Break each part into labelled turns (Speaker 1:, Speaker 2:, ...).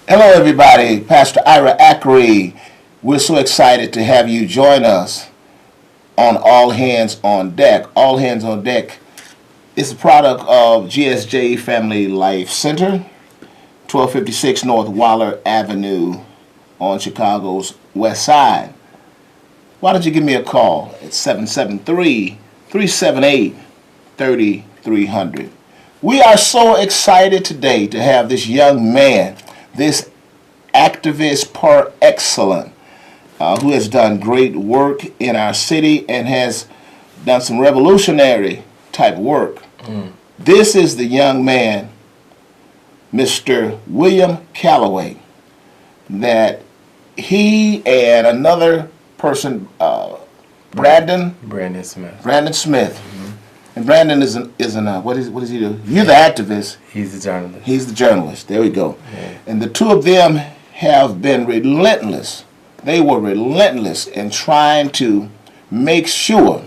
Speaker 1: Hello, everybody. Pastor Ira Ackery. We're so excited to have you join us on All Hands on Deck. All Hands on Deck is a product of GSJ Family Life Center, 1256 North Waller Avenue on Chicago's West Side. Why don't you give me a call at 773-378-3300. We are so excited today to have this young man, this activist par excellence, who has done great work in our city and has done some revolutionary type work. This is the young man, Mr. William Calloway, that he and another person, Brandon
Speaker 2: Smith.
Speaker 1: Brandon Smith. And Brandon is what does he do? You're the activist.
Speaker 2: He's the journalist.
Speaker 1: He's the journalist. There we go.
Speaker 2: Yeah.
Speaker 1: And the two of them have been relentless. They were relentless in trying to make sure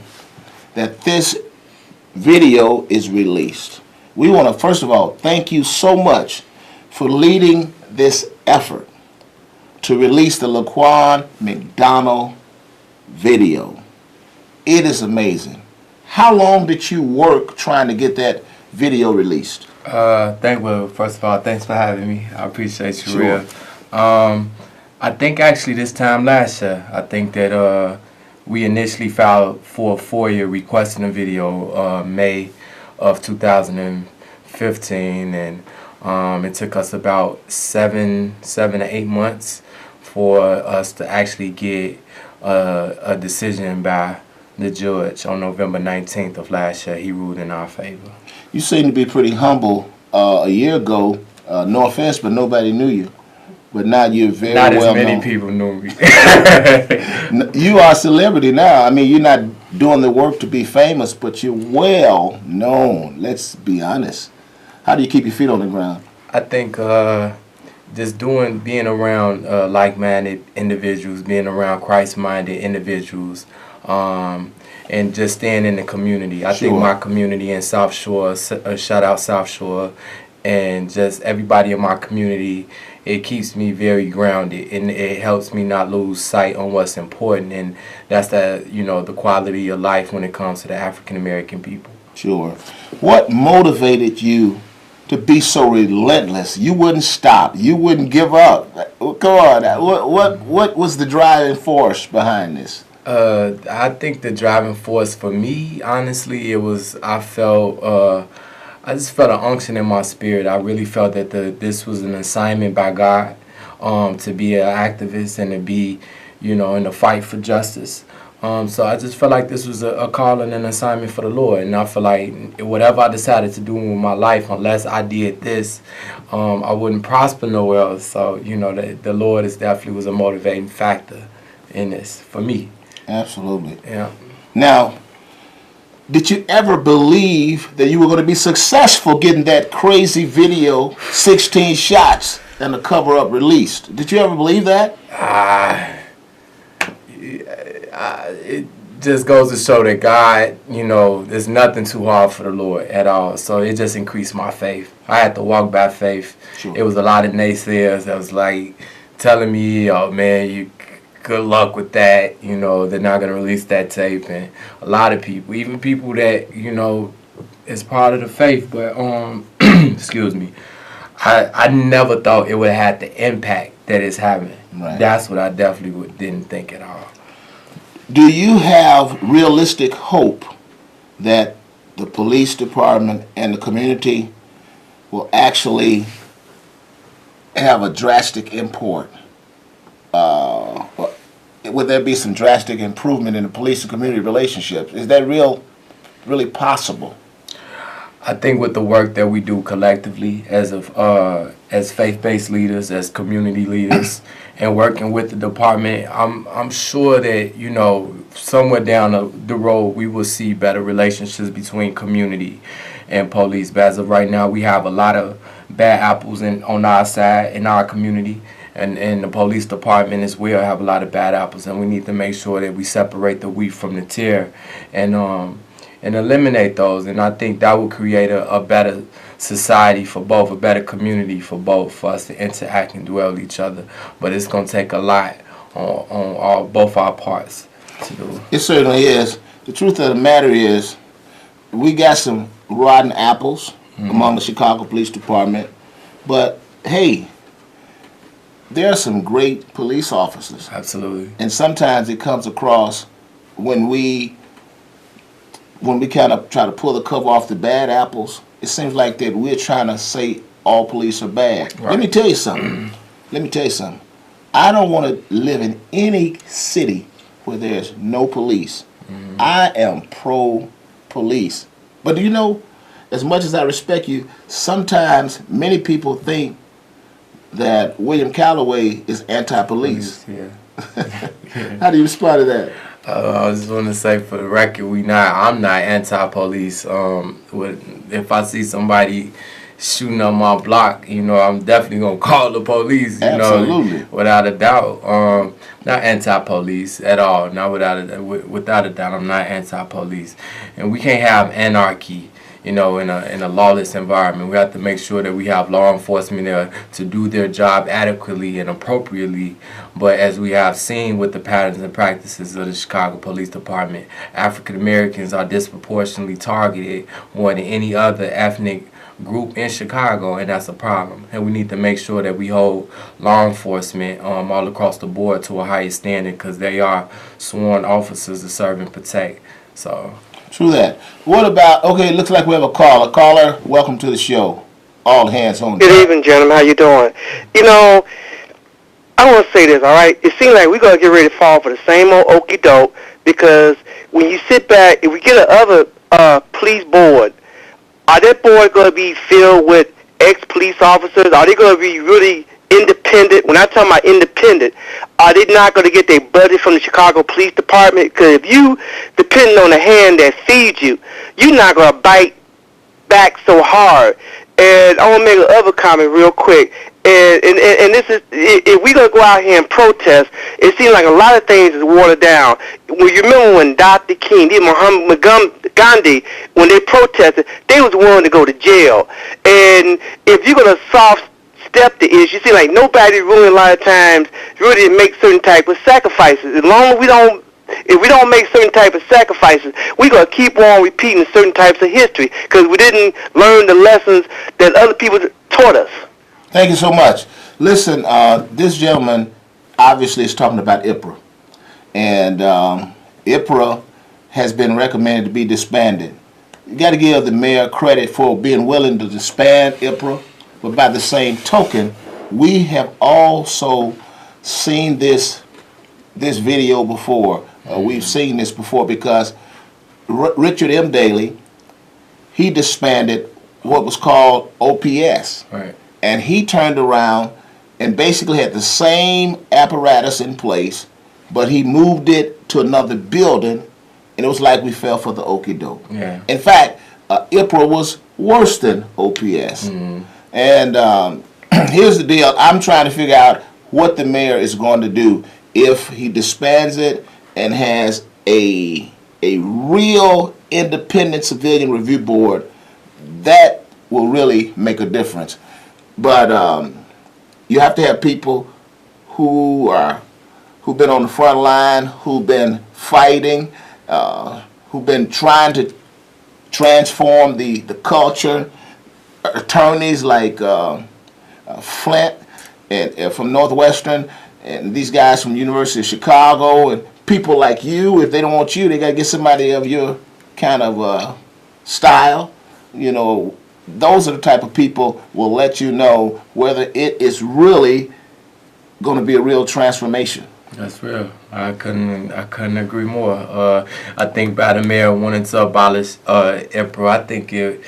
Speaker 1: that this video is released. We want to, first of all, thank you so much for leading this effort to release the LaQuan McDonald video. It is amazing. How long did you work trying to get that video released?
Speaker 2: First of all, thanks for having me. I appreciate you,
Speaker 1: Sure.
Speaker 2: real. I think actually this time last year, I think that we initially filed for a FOIA requesting a video May of 2015, and it took us about seven to 8 months for us to actually get a decision by the judge on November 19th of last year. He ruled in our favor.
Speaker 1: You seem to be pretty humble. A year ago, no offense, but nobody knew you. But now you're very
Speaker 2: Not
Speaker 1: well
Speaker 2: as many
Speaker 1: known.
Speaker 2: people knew me.
Speaker 1: You are a celebrity now. I mean, you're not doing the work to be famous, but you're well known. Let's be honest. How do you keep your feet on the ground?
Speaker 2: I think just being around like-minded individuals, being around Christ-minded individuals, and just staying in the community. I think my community in South Shore, shout out South Shore, and just everybody in my community, it keeps me very grounded, and it helps me not lose sight on what's important, and that's the quality of life when it comes to the African American people.
Speaker 1: Sure. What motivated you to be so relentless? You wouldn't stop. You wouldn't give up. Come on. What was the driving force behind this?
Speaker 2: I think the driving force for me, honestly, I just felt an unction in my spirit. I really felt that this was an assignment by God, to be an activist and to be, in the fight for justice. So I just felt like this was a calling and assignment for the Lord. And I feel like whatever I decided to do with my life, unless I did this, I wouldn't prosper nowhere else. So, the Lord definitely was a motivating factor in this for me.
Speaker 1: Absolutely.
Speaker 2: Yeah.
Speaker 1: Now, did you ever believe that you were going to be successful getting that crazy video, 16 shots, and the cover-up released? Did you ever believe that?
Speaker 2: It just goes to show that God, there's nothing too hard for the Lord at all. So it just increased my faith. I had to walk by faith.
Speaker 1: Sure.
Speaker 2: It was a lot of naysayers that was like telling me, oh man, good luck with that. They're not going to release that tape. And a lot of people, even people that, is part of the faith, but, excuse me, I never thought it would have had the impact that it's having.
Speaker 1: Right.
Speaker 2: That's what I definitely didn't think at all.
Speaker 1: Do you have realistic hope that the police department and the community will actually have a drastic import? Would there be some drastic improvement in the police and community relationships? Is that really possible?
Speaker 2: I think with the work that we do collectively as faith-based leaders, as community leaders, and working with the department, I'm sure that somewhere down the road we will see better relationships between community and police. But as of right now, we have a lot of bad apples on our side in our community. And the police department as well have a lot of bad apples, and we need to make sure that we separate the wheat from the tare. And and eliminate those. And I think that would create a better society for both, a better community for both, for us to interact and dwell with each other. But it's going to take a lot on both our parts to do.
Speaker 1: It certainly is. The truth of the matter is, we got some rotten apples among the Chicago Police Department, but hey, there are some great police officers.
Speaker 2: Absolutely.
Speaker 1: And sometimes it comes across when we kind of try to pull the cover off the bad apples, it seems like that we're trying to say all police are bad.
Speaker 2: Right.
Speaker 1: Let me tell you something. I don't want to live in any city where there's no police. I am pro-police. But do you know, as much as I respect you, sometimes many people think that William Calloway is anti-police.
Speaker 2: Yeah.
Speaker 1: How do you respond to that?
Speaker 2: I just want to say, for the record, I'm not anti-police. If I see somebody shooting up my block, I'm definitely gonna call the police.
Speaker 1: Absolutely.
Speaker 2: Without a doubt. Not anti-police at all. Not without a doubt. I'm not anti-police, and we can't have anarchy. In a lawless environment. We have to make sure that we have law enforcement there to do their job adequately and appropriately. But as we have seen with the patterns and practices of the Chicago Police Department, African Americans are disproportionately targeted more than any other ethnic group in Chicago, and that's a problem. And we need to make sure that we hold law enforcement all across the board to a higher standard, because they are sworn officers to serve and protect. So.
Speaker 1: True that. What about, okay, it looks like we have a caller. Caller, welcome to the show. All hands on deck.
Speaker 3: Good evening, gentlemen. How you doing? I want to say this, all right? It seems like we're going to get ready to fall for the same old okie doke, because when you sit back, if we get another police board, are that board going to be filled with ex-police officers? Are they going to be really independent? When I talk about independent, are they not going to get their budget from the Chicago Police Department? Because if you depend on the hand that feeds you, you're not going to bite back so hard. And I want to make another comment real quick. And this is, if we're going to go out here and protest, it seems like a lot of things is watered down. Well, you remember when Dr. King, Mahatma Gandhi, when they protested, they was willing to go to jail. And if you're going to step the issue, see, like nobody really a lot of times really make certain type of sacrifices. As long as if we don't make certain type of sacrifices, we're going to keep on repeating certain types of history, because we didn't learn the lessons that other people taught us.
Speaker 1: Thank you so much. Listen, this gentleman obviously is talking about IPRA. And IPRA has been recommended to be disbanded. You got to give the mayor credit for being willing to disband IPRA. But by the same token, we have also seen this video before. We've seen this before, because Richard M. Daley, he disbanded what was called OPS.
Speaker 2: Right.
Speaker 1: And he turned around and basically had the same apparatus in place, but he moved it to another building, and it was like we fell for the okie doke.
Speaker 2: Yeah.
Speaker 1: In fact, IPRA was worse than OPS. And here's the deal. I'm trying to figure out what the mayor is going to do if he disbands it and has a real independent civilian review board. That will really make a difference. But you have to have people who've been on the front line, who've been fighting, who've been trying to transform the culture. Attorneys like Flint and from Northwestern, and these guys from the University of Chicago, and people like you. If they don't want you, they got to get somebody of your kind of style. Those are the type of people will let you know whether it is really going to be a real transformation.
Speaker 2: That's real. I couldn't agree more. I think by the mayor wanting to abolish IPRA,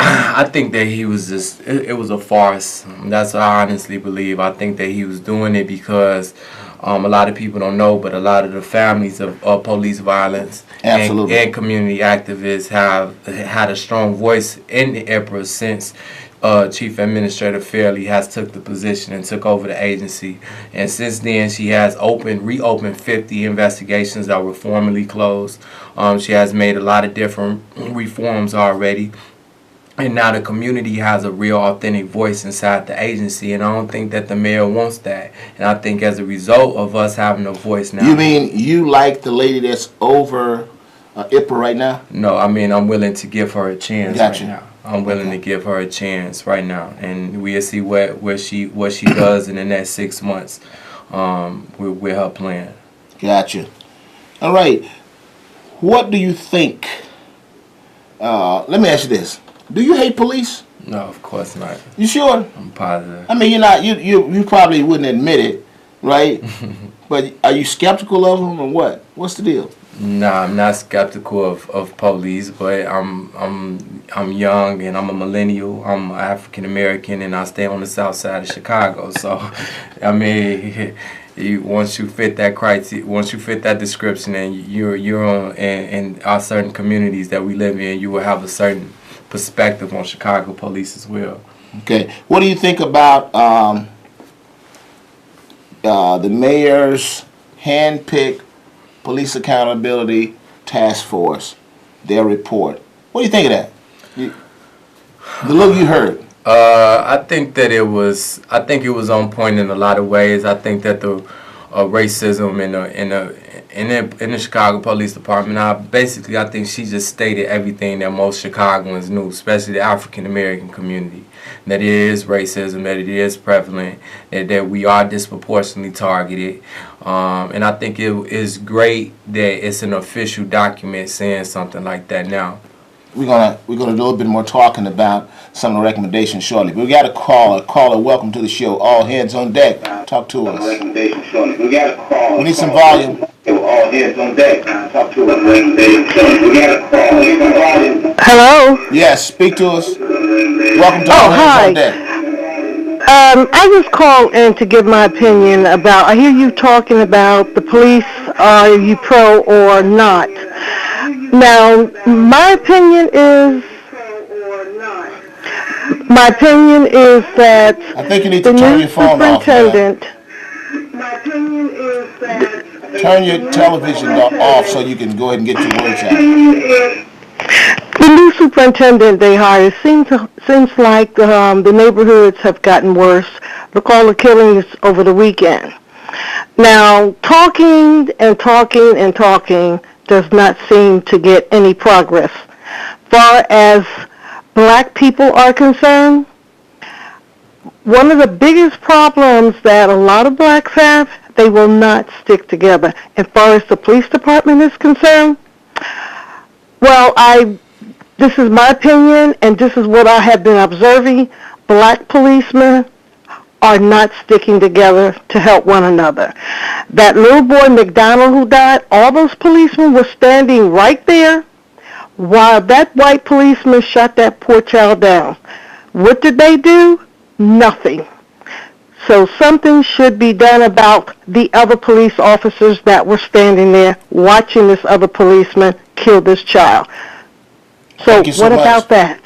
Speaker 2: I think that he was it was a farce. That's what I honestly believe. I think that he was doing it because a lot of people don't know, but a lot of the families of police violence and community activists have had a strong voice in the IPRA since Chief Administrator Fairley has took the position and took over the agency. And since then, she has reopened 50 investigations that were formerly closed. She has made a lot of different reforms already. And now the community has a real authentic voice inside the agency, and I don't think that the mayor wants that. And I think as a result of us having a voice now.
Speaker 1: You mean you like the lady that's over IPA right now?
Speaker 2: No, I mean I'm willing to give her a chance
Speaker 1: Gotcha.
Speaker 2: right now. I'm willing to give her a chance right now, and we'll see what she does in the next 6 months with her plan.
Speaker 1: Gotcha. All right. What do you think? Let me ask you this. Do you hate police?
Speaker 2: No, of course not.
Speaker 1: You sure?
Speaker 2: I'm positive.
Speaker 1: I mean, you're not. You probably wouldn't admit it, right? But are you skeptical of them or what? What's the deal?
Speaker 2: Nah, I'm not skeptical of police, but I'm young and I'm a millennial. I'm African American and I stay on the south side of Chicago. So, I mean, once you fit that criteria, once you fit that description, and you're on in our certain communities that we live in, you will have a certain perspective on Chicago police as well.
Speaker 1: Okay. What do you think about the mayor's hand-picked police accountability task force, their report? What do you think of that? The look you heard.
Speaker 2: I think that it was on point in a lot of ways. I think that the racism in the Chicago Police Department, I think she just stated everything that most Chicagoans knew, especially the African American community, that it is racism, that it is prevalent, that we are disproportionately targeted, and I think it is great that it's an official document saying something like that now.
Speaker 1: We're gonna do a little bit more talking about some of the recommendations shortly. But we got a caller. Caller, welcome to the show. All hands on deck. Talk to us.
Speaker 3: We got a call.
Speaker 1: We need some volume.
Speaker 3: All hands on deck. Talk to us. We got a call. Hello.
Speaker 1: Yes, speak to us. Welcome to All Hands on Deck.
Speaker 3: I just called in to give my opinion about. I hear you talking about the police. Are you pro or not? Now, my opinion is that
Speaker 1: I think you need to turn your phone off. Turn your television off so you can go ahead and get your words out.
Speaker 3: The new superintendent they hired seems like the neighborhoods have gotten worse. Look, all the killings over the weekend. Now, talking does not seem to get any progress. Far as black people are concerned, one of the biggest problems that a lot of blacks have, they will not stick together. As far as the police department is concerned, well, this is my opinion, and this is what I have been observing. Black policemen are not sticking together to help one another. That little boy McDonald who died, all those policemen were standing right there while that white policeman shot that poor child down. What did they do? Nothing. So something should be done about the other police officers that were standing there watching this other policeman kill this child. So what about that?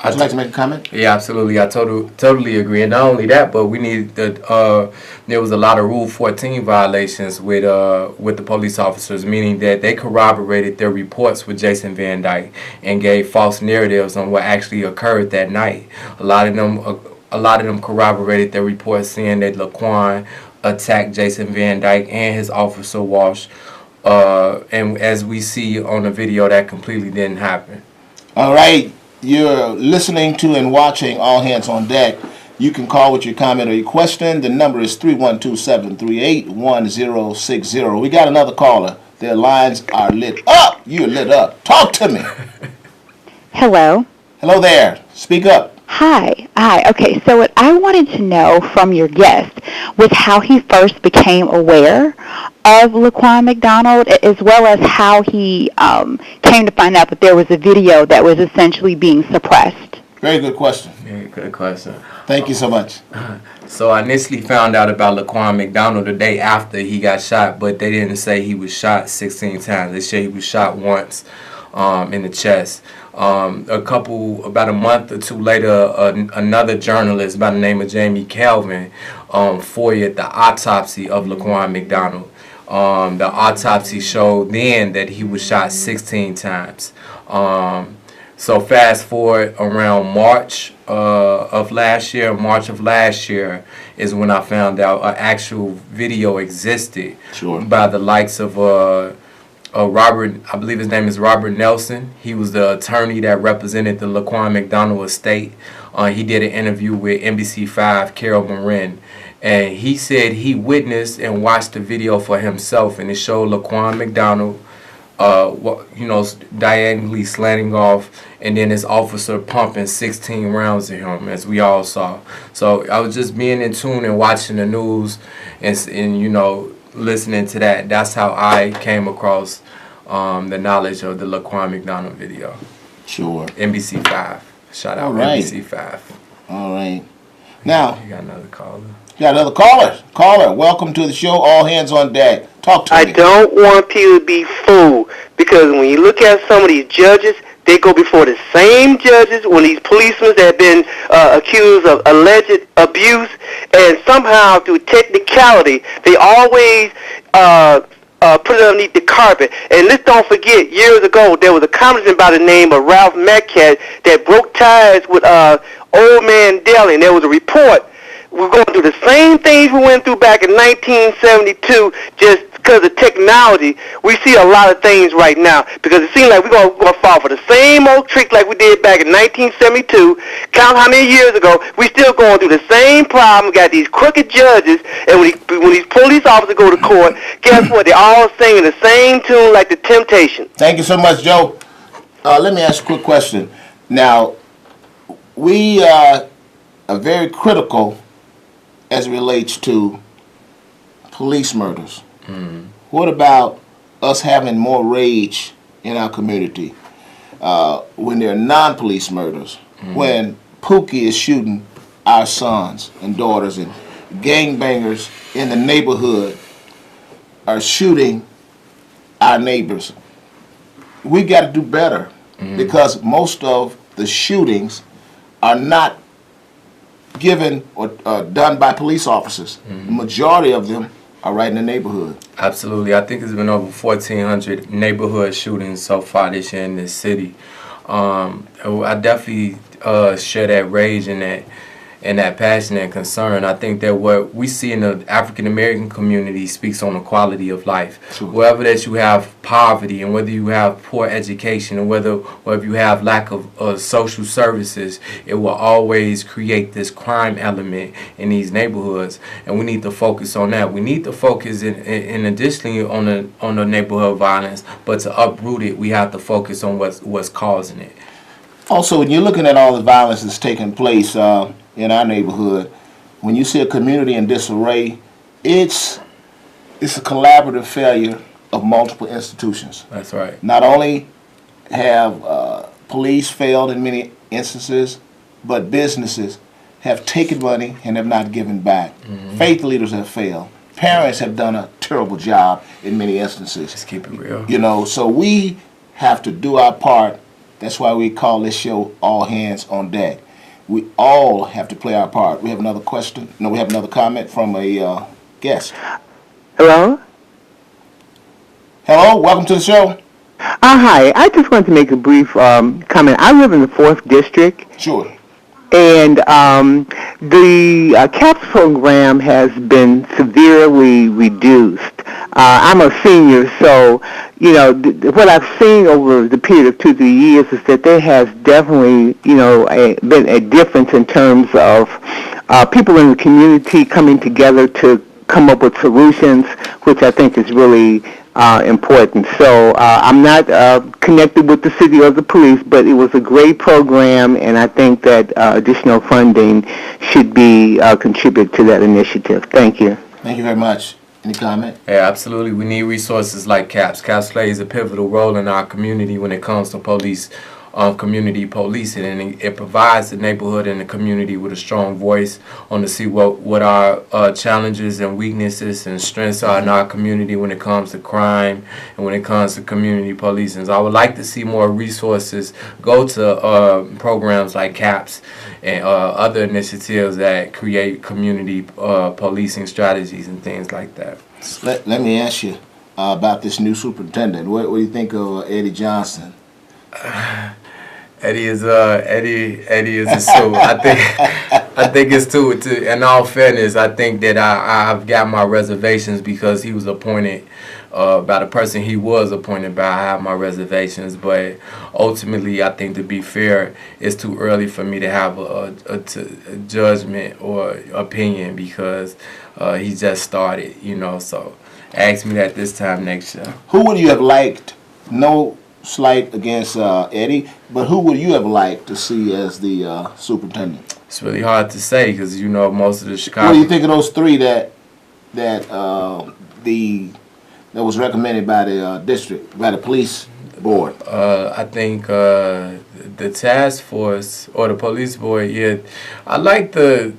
Speaker 1: Would you like to make a comment?
Speaker 2: Yeah, absolutely. I totally agree. And not only that, but we need there was a lot of Rule 14 violations with the police officers, meaning that they corroborated their reports with Jason Van Dyke and gave false narratives on what actually occurred that night. A lot of them corroborated their reports saying that LaQuan attacked Jason Van Dyke and his officer Walsh. And as we see on the video, that completely didn't happen.
Speaker 1: All right. You're listening to and watching All Hands on Deck. You can call with your comment or your question. The number is 312-738-1060. We got another caller. Their lines are lit up. You're lit up. Talk to me.
Speaker 4: Hello.
Speaker 1: Hello there. Speak up.
Speaker 4: Hi. Okay, so what I wanted to know from your guest was how he first became aware of LaQuan McDonald, as well as how he came to find out that there was a video that was essentially being suppressed.
Speaker 1: Very good question.
Speaker 2: Very good question.
Speaker 1: Thank you so much.
Speaker 2: So I initially found out about LaQuan McDonald the day after he got shot, but they didn't say he was shot 16 times. They said he was shot once. in the chest. About a month or two later, another journalist by the name of Jamie Calvin foiled the autopsy of LaQuan McDonald. The autopsy showed then that he was shot 16 times. So fast forward around March of last year is when I found out an actual video existed by the likes of Robert, I believe his name is Robert Nelson. He was the attorney that represented the LaQuan McDonald estate. He did an interview with NBC5, Carol Marin, and he said he witnessed and watched the video for himself, and it showed LaQuan McDonald diagonally slanting off, and then his officer pumping 16 rounds at him, as we all saw. So I was just being in tune and watching the news and listening to that. That's how I came across the knowledge of the LaQuan McDonald video.
Speaker 1: Sure.
Speaker 2: NBC5. Shout out NBC5.
Speaker 1: All right. Now,
Speaker 2: you got another caller.
Speaker 1: Got another caller. Caller, welcome to the show. All hands on deck. Talk to me.
Speaker 3: I don't want people to be fooled, because when you look at some of these judges, they go before the same judges when these policemen that have been accused of alleged abuse, and somehow through technicality, they always put it underneath the carpet. And let's don't forget, years ago, there was a congressman by the name of Ralph Metcalf that broke ties with Old Man Deli, and there was a report. We're going through the same things we went through back in 1972, just because of technology. We see a lot of things right now, because it seems like we're going to fall for the same old trick like we did back in 1972. Count how many years ago. We still going through the same problem. We got these crooked judges, and when these police officers go to court, guess what? They're all singing the same tune like the Temptations.
Speaker 1: Thank you so much, Joe. Let me ask you a quick question. Now, we are very critical as it relates to police murders. What about us having more rage in our community when there are non-police murders? When Pookie is shooting our sons and daughters, and gangbangers in the neighborhood are shooting our neighbors? We got to do better, because most of the shootings are not given or done by police officers. The majority of them are right in the neighborhood.
Speaker 2: Absolutely. I think it's been over 1,400 neighborhood shootings so far this year in this city. I definitely share that rage and that passion and concern. I think that what we see in the African American community speaks on the quality of life.
Speaker 1: Sure.
Speaker 2: Wherever that you have poverty, and whether you have poor education, and whether you have lack of social services, it will always create this crime element in these neighborhoods, and we need to focus on that. We need to focus in additionally on the neighborhood violence, but to uproot it, we have to focus on what's causing it.
Speaker 1: Also, when you're looking at all the violence that's taking place in our neighborhood, when you see a community in disarray, it's a collaborative failure of multiple institutions.
Speaker 2: That's right.
Speaker 1: Not only have police failed in many instances, but businesses have taken money and have not given back. Faith leaders have failed. Parents have done a terrible job in many instances.
Speaker 2: Just keep it real.
Speaker 1: So we have to do our part. That's why we call this show All Hands on Deck. We all have to play our part. We have another question. No, we have another comment from a guest.
Speaker 5: Hello?
Speaker 1: Hello, welcome to the show.
Speaker 5: Hi. I just wanted to make a brief comment. I live in the 4th District.
Speaker 1: Sure.
Speaker 5: And the CAPS program has been severely reduced. I'm a senior, so, what I've seen over the period of 2-3 years is that there has definitely, been a difference in terms of people in the community coming together to come up with solutions, which I think is really important. So I'm not connected with the city or the police, but it was a great program, and I think that additional funding should be contributed to that initiative. Thank you.
Speaker 1: Thank you very much. Any comment?
Speaker 2: Yeah, absolutely. We need resources like CAPS. CAPS plays a pivotal role in our community when it comes to police community policing, and it provides the neighborhood and the community with a strong voice on to see what our challenges and weaknesses and strengths are in our community when it comes to crime and when it comes to community policing. So I would like to see more resources go to programs like CAPS and other initiatives that create community policing strategies and things like that.
Speaker 1: Let me ask you about this new superintendent. What do you think of Eddie Johnson?
Speaker 2: Eddie is a suit. I think it's too. In all fairness, I think that I've got my reservations because he was appointed by the person he was appointed by. I have my reservations, but ultimately, I think to be fair, it's too early for me to have a judgment or opinion because he just started. So ask me that this time next year.
Speaker 1: Who would you have liked? No slight against Eddie, but who would you have liked to see as the superintendent?
Speaker 2: It's really hard to say because most of the Chicago.
Speaker 1: What do you think of those three that was recommended by the district, by the police board?
Speaker 2: I think the task force or the police board. Yeah, I like the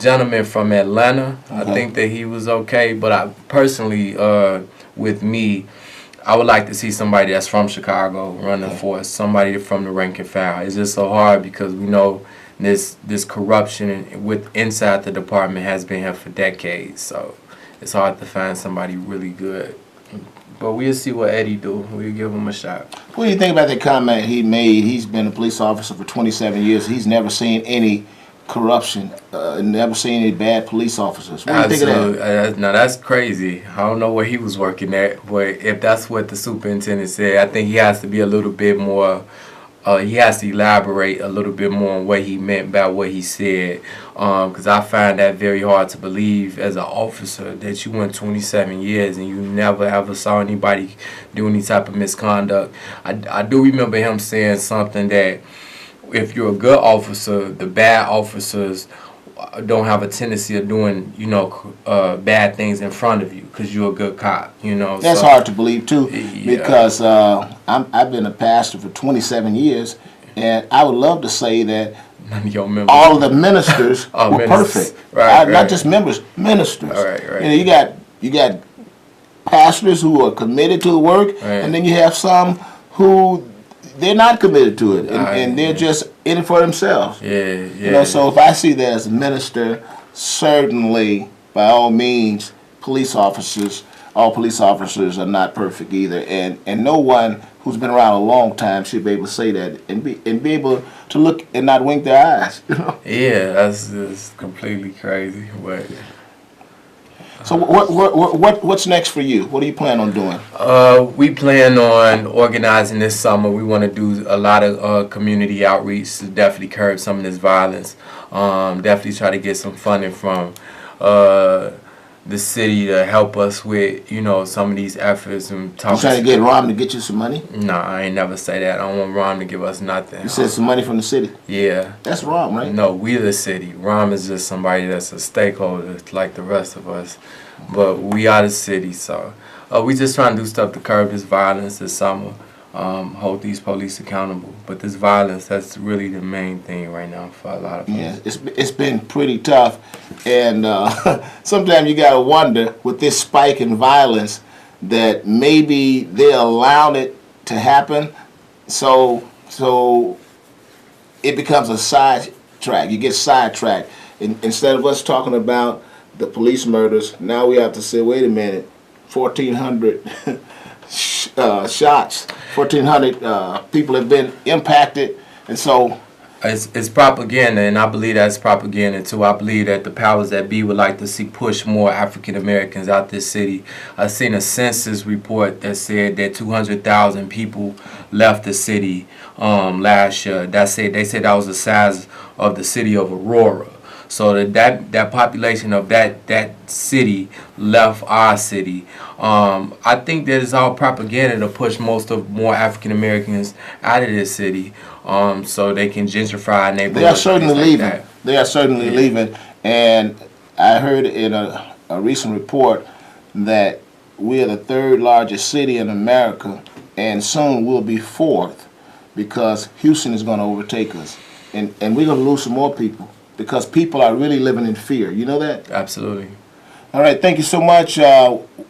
Speaker 2: gentleman from Atlanta. Okay. I think that he was okay, but I personally, with me, I would like to see somebody that's from Chicago running for us, somebody from the rank and file. It's just so hard because we know this corruption inside the department has been here for decades, so it's hard to find somebody really good. But we'll see what Eddie do. We'll give him a shot.
Speaker 1: What do you think about the comment he made? He's been a police officer for 27 years. He's never seen any corruption, never seen any bad police officers. What do you think of that?
Speaker 2: Now that's crazy. I don't know where he was working at, but if that's what the superintendent said, I think he has to be a little bit more. He has to elaborate a little bit more on what he meant by what he said, because I find that very hard to believe as an officer that you went 27 years and you never ever saw anybody do any type of misconduct. I do remember him saying something that if you're a good officer, the bad officers don't have a tendency of doing, bad things in front of you because you're a good cop,
Speaker 1: That's hard to believe, too, because I've been a pastor for 27 years, and I would love to say that all of the ministers were perfect.
Speaker 2: Right.
Speaker 1: Not just members, ministers.
Speaker 2: Right.
Speaker 1: You got pastors who are committed to the work, and then you have some who they're not committed to it, and they're just in it for themselves. So if I see that as a minister, certainly, by all means, all police officers are not perfect either, and no one who's been around a long time should be able to say that and be able to look and not wink their eyes.
Speaker 2: Yeah, that's completely crazy, but.
Speaker 1: So what's next for you? What do you plan on doing?
Speaker 2: We plan on organizing this summer. We want to do a lot of community outreach to definitely curb some of this violence. Definitely try to get some funding from the city to help us with some of these efforts and talk.
Speaker 1: You trying to get Rom to get you some money?
Speaker 2: No, I ain't never say that. I don't want Rom to give us nothing.
Speaker 1: You said some money from the city?
Speaker 2: Yeah.
Speaker 1: That's Rom, right?
Speaker 2: No, we the city. Rom is just somebody that's a stakeholder like the rest of us. But we are the city, so we just trying to do stuff to curb this violence this summer, hold these police accountable. But this violence, that's really the main thing right now for a lot of people.
Speaker 1: Yeah, it's been pretty tough, and sometimes you gotta wonder with this spike in violence that maybe they allowed it to happen, so it becomes a sidetrack. You get sidetracked, instead of us talking about the police murders, now we have to say, wait a minute, 1,400 shots, 1,400 people have been impacted, and so
Speaker 2: it's propaganda, and I believe that's propaganda too. I believe that the powers that be would like to see push more African Americans out this city. I seen a census report that said that 200,000 people left the city last year. They said that was the size of the city of Aurora. So that population of that city left our city. I think that it's all propaganda to push more African Americans out of this city, so they can gentrify our neighborhoods.
Speaker 1: They are certainly leaving. They are certainly leaving. And I heard in a recent report that we are the third largest city in America, and soon we'll be fourth. because Houston is going to overtake us. And we're going to lose some more people because people are really living in fear. You know that?
Speaker 2: Absolutely.
Speaker 1: All right, thank you so much.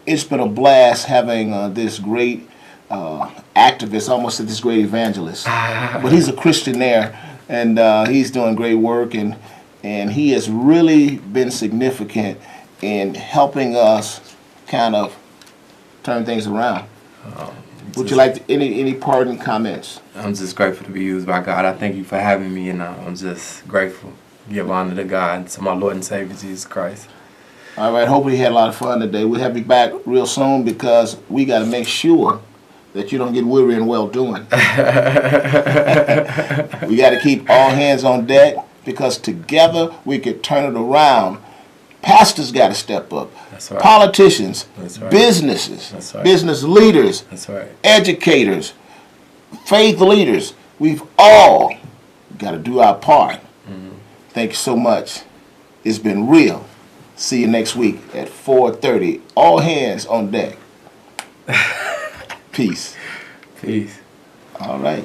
Speaker 1: It's been a blast having this great activist, almost this great evangelist. But he's a Christian there, and he's doing great work, and he has really been significant in helping us kind of turn things around. Would you like any parting comments?
Speaker 2: I'm just grateful to be used by God. I thank you for having me, and I'm just grateful. Give honor to God and to my Lord and Savior Jesus Christ.
Speaker 1: All right, hopefully you had a lot of fun today. We'll have you back real soon because we got to make sure that you don't get weary and well doing. We got to keep all hands on deck because together we can turn it around. Pastors got to step up.
Speaker 2: That's right.
Speaker 1: Politicians,
Speaker 2: That's right.
Speaker 1: Businesses,
Speaker 2: That's right.
Speaker 1: business leaders,
Speaker 2: That's right.
Speaker 1: educators, faith leaders. We've all got to do our part. Thank you so much. It's been real. See you next week at 4:30. All hands on deck. Peace.
Speaker 2: Peace.
Speaker 1: All right.